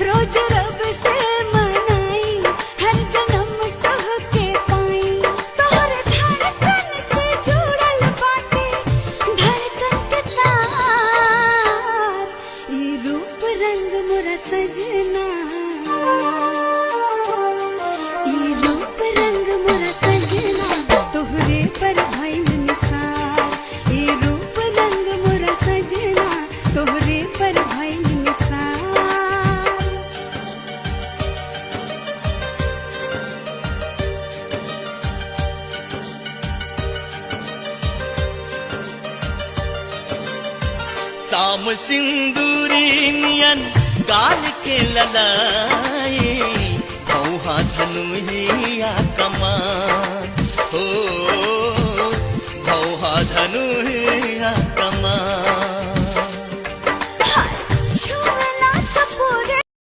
रोज रब से मनाई, हर जन्म तोहके पाई। तोहर धड़कन से जुड़ल बाटे धड़कन के तार। ई रूप रंग मोरा सजना, ई रूप रंग मोरा सजना, तोहरे पर भइल निसार। ई रूप रंग मोरा सजना, तोहरे पर भइल निसार। शाम सिंदूरी नियन गाल के ललाई, औहा धनुहिया कमाई।